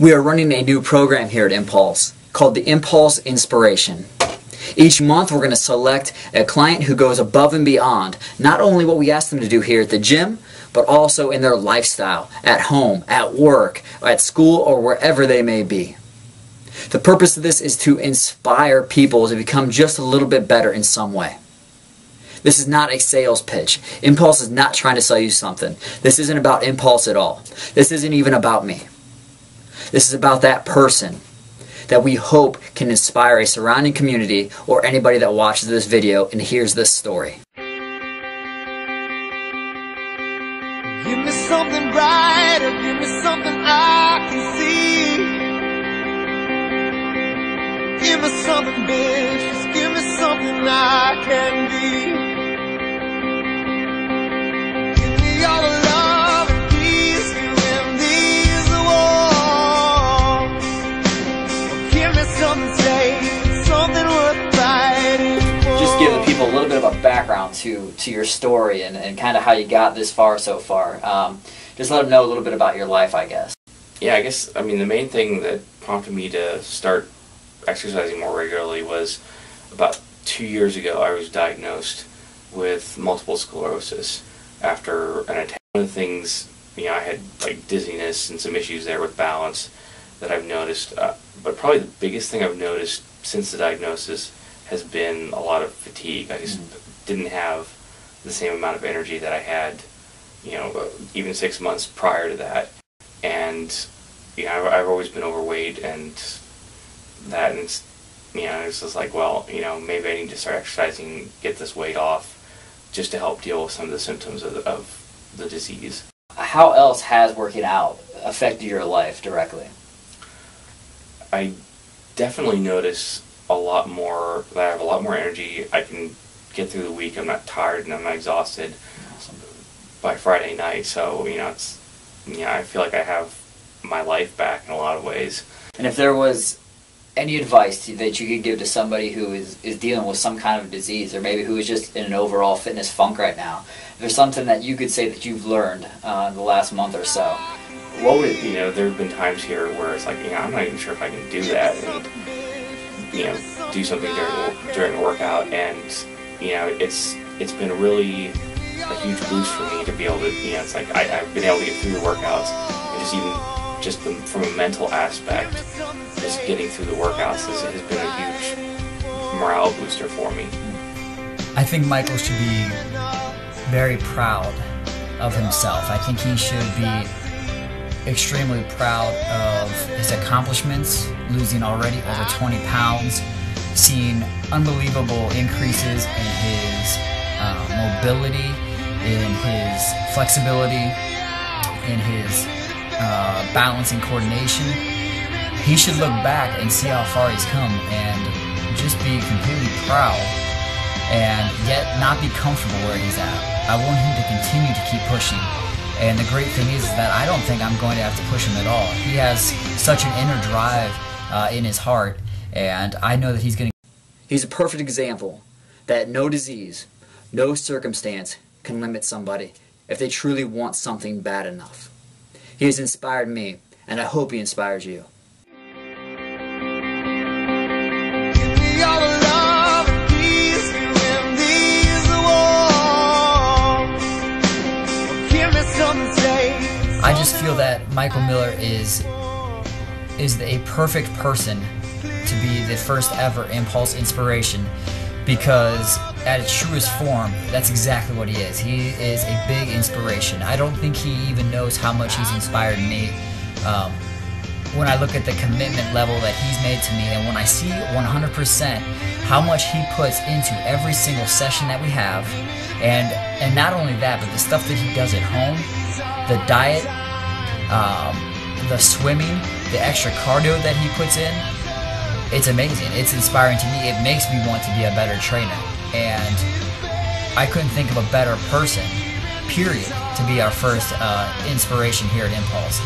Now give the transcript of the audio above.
We are running a new program here at Impulse called the Impulse Inspiration. Each month we're going to select a client who goes above and beyond not only what we ask them to do here at the gym, but also in their lifestyle, at home, at work, at school, or wherever they may be. The purpose of this is to inspire people to become just a little bit better in some way. This is not a sales pitch. Impulse is not trying to sell you something. This isn't about Impulse at all. This isn't even about me. This is about that person that we hope can inspire a surrounding community or anybody that watches this video and hears this story. Give me something brighter, give me something I can see. Give me something big, just give me something I can be. Give me all the love and peace within these walls. Give me something safe, something worth fighting for. Just give the people a little bit of a background to your story and kind of how you got this far so far. Just let them know a little bit about your life, I guess. Yeah, I guess, the main thing that prompted me to start exercising more regularly was about 2 years ago I was diagnosed with multiple sclerosis after an attack. One of the things, I had like dizziness and some issues there with balance that I've noticed, but probably the biggest thing I've noticed since the diagnosis has been a lot of fatigue. I just didn't have the same amount of energy that I had, even 6 months prior to that. And I've always been overweight, and it's just like, well, maybe I need to start exercising, get this weight off, just to help deal with some of the symptoms of the disease. How else has working out affected your life directly? I definitely notice a lot more, that I have a lot more energy. I can get through the week. I'm not tired and I'm not exhausted by Friday night. So, I feel like I have my life back in a lot of ways. And if there was any advice that you could give to somebody who is dealing with some kind of disease, or maybe who is just in an overall fitness funk right now, if there's something that you could say that you've learned in the last month or so, what would it be? There have been times here where it's like, I'm not even sure if I can do that, and do something during a workout, and it's been really a huge boost for me to be able to, it's like I've been able to get through the workouts, and just from a mental aspect, just getting through the workouts has been a huge morale booster for me. I think Michael should be very proud of himself. I think he should be extremely proud of his accomplishments, losing already over 20 pounds, seeing unbelievable increases in his mobility, in his flexibility, in his balance and coordination. He should look back and see how far he's come and just be completely proud, and yet not be comfortable where he's at. I want him to continue to keep pushing. And the great thing is that I don't think I'm going to have to push him at all. He has such an inner drive in his heart, and I know that he's going to... He's a perfect example that no disease, no circumstance can limit somebody if they truly want something bad enough. He has inspired me, and I hope he inspires you. I just feel that Michael Miller is a perfect person to be the first ever Impulse Inspiration, because at its truest form, that's exactly what he is. He is a big inspiration. I don't think he even knows how much he's inspired me. When I look at the commitment level that he's made to me, and when I see 100% how much he puts into every single session that we have, and not only that, but the stuff that he does at home, the diet, the swimming, the extra cardio that he puts in, it's amazing. It's inspiring to me. It makes me want to be a better trainer. And I couldn't think of a better person, period, to be our first inspiration here at Impulse.